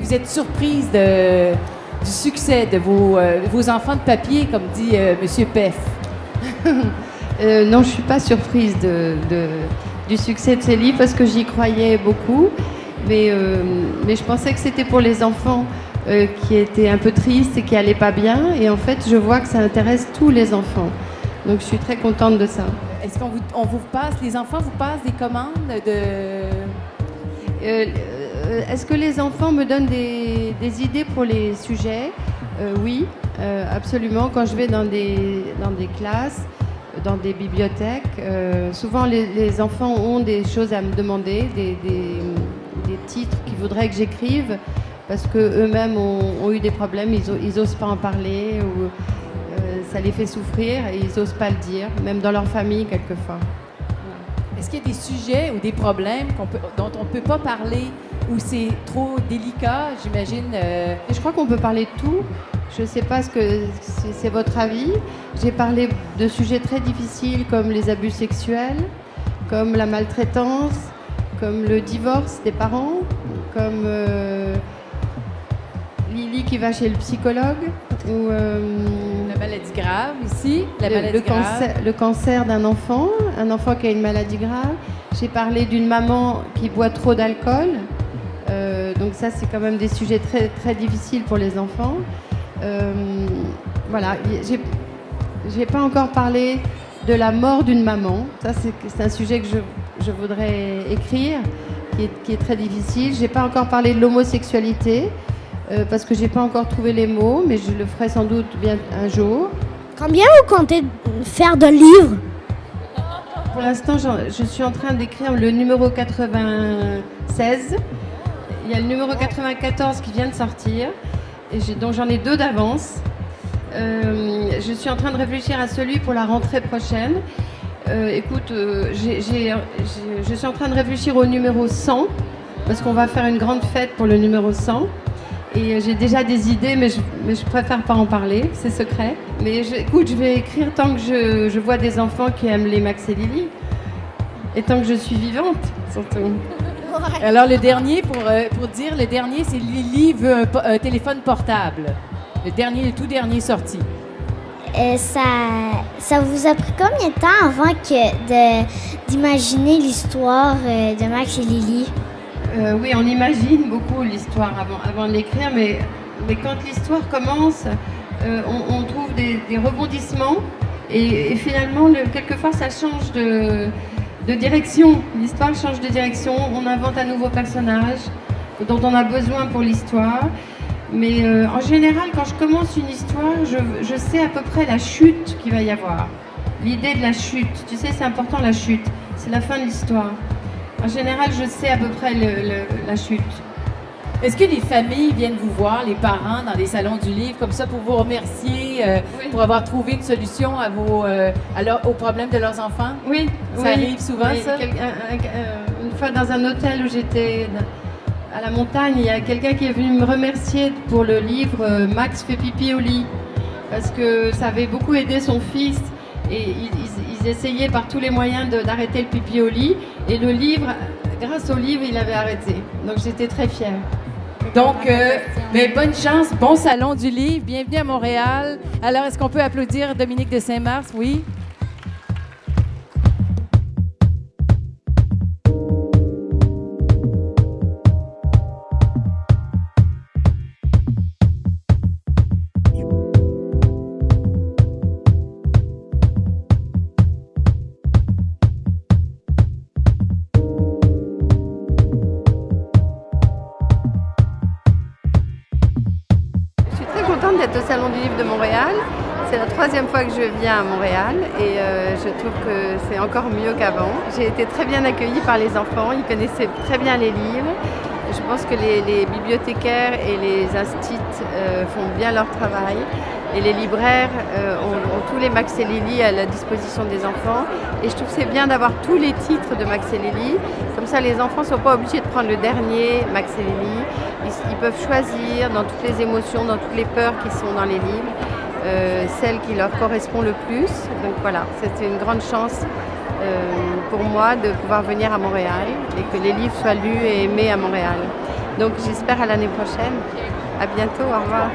vous êtes surprise du succès de vos enfants de papier, comme dit Monsieur Peff? Non, je ne suis pas surprise du succès de ces livres parce que j'y croyais beaucoup. Mais je pensais que c'était pour les enfants qui étaient un peu tristes et qui n'allaient pas bien. Et en fait, je vois que ça intéresse tous les enfants. Donc, je suis très contente de ça. Est-ce qu'on vous passe, les enfants vous passent des commandes est-ce que les enfants me donnent des idées pour les sujets? Oui, absolument. Quand je vais dans des classes, dans des bibliothèques, souvent les enfants ont des choses à me demander, des titres qu'ils voudraient que j'écrive parce qu'eux-mêmes ont eu des problèmes, ils n'osent pas en parler ou ça les fait souffrir et ils n'osent pas le dire, même dans leur famille quelquefois. Est-ce qu'il y a des sujets ou des problèmes dont on ne peut pas parler ou c'est trop délicat, j'imagine? Je crois qu'on peut parler de tout. Je ne sais pas ce que c'est votre avis. J'ai parlé de sujets très difficiles comme les abus sexuels, comme la maltraitance, comme le divorce des parents, comme Lily qui va chez le psychologue, ou la maladie grave ici, le cancer d'un enfant, un enfant qui a une maladie grave. J'ai parlé d'une maman qui boit trop d'alcool. Donc ça, c'est quand même des sujets très, très difficiles pour les enfants. Voilà, j'ai pas encore parlé de la mort d'une maman. Ça, c'est un sujet que je voudrais écrire, qui est très difficile. J'ai pas encore parlé de l'homosexualité, parce que j'ai pas encore trouvé les mots, mais je le ferai sans doute bien un jour. Combien vous comptez faire de livres? Pour l'instant, je suis en train d'écrire le numéro 96. Il y a le numéro 94 qui vient de sortir, et donc j'en ai 2 d'avance. Je suis en train de réfléchir à celui pour la rentrée prochaine. Écoute, je suis en train de réfléchir au numéro 100, parce qu'on va faire une grande fête pour le numéro 100. Et j'ai déjà des idées, mais je préfère pas en parler, c'est secret. Mais écoute, je vais écrire tant que je vois des enfants qui aiment les Max et Lily. Et tant que je suis vivante, surtout. Alors le dernier, pour dire, le dernier, c'est Lily veut un téléphone portable. Le tout dernier sorti. Ça vous a pris combien de temps avant d'imaginer l'histoire de Max et Lily? Oui, on imagine beaucoup l'histoire avant de l'écrire, mais quand l'histoire commence, on trouve des rebondissements et finalement, quelquefois, ça change de direction. L'histoire change de direction, on invente un nouveau personnage dont on a besoin pour l'histoire. Mais en général, quand je commence une histoire, je sais à peu près la chute qu'il va y avoir. L'idée de la chute, tu sais, c'est important la chute, c'est la fin de l'histoire. En général, je sais à peu près la chute. Est-ce que les familles viennent vous voir, les parents, dans les salons du livre, comme ça, pour vous remercier, oui, pour avoir trouvé une solution aux problèmes de leurs enfants? Oui. Ça arrive souvent, oui, ça? Une fois, dans un hôtel où j'étais à la montagne, il y a quelqu'un qui est venu me remercier pour le livre « Max fait pipi au lit », parce que ça avait beaucoup aidé son fils. Et ils essayaient par tous les moyens d'arrêter le pipi au lit. Et le livre, grâce au livre, il avait arrêté. Donc j'étais très fière. Donc, bonne chance, bon salon du livre. Bienvenue à Montréal. Alors, est-ce qu'on peut applaudir Dominique de Saint-Mars? Oui. D'être au Salon du Livre de Montréal. C'est la 3e fois que je viens à Montréal et je trouve que c'est encore mieux qu'avant. J'ai été très bien accueillie par les enfants, ils connaissaient très bien les livres. Je pense que les bibliothécaires et les instituts font bien leur travail et les libraires ont tous les Max et Lily à la disposition des enfants. Et je trouve que c'est bien d'avoir tous les titres de Max et Lily. Comme ça, les enfants ne sont pas obligés de prendre le dernier Max et Lily. Ils peuvent choisir dans toutes les émotions, dans toutes les peurs qui sont dans les livres, celle qui leur correspond le plus. Donc voilà, c'était une grande chance pour moi de pouvoir venir à Montréal et que les livres soient lus et aimés à Montréal. Donc j'espère à l'année prochaine. À bientôt, au revoir.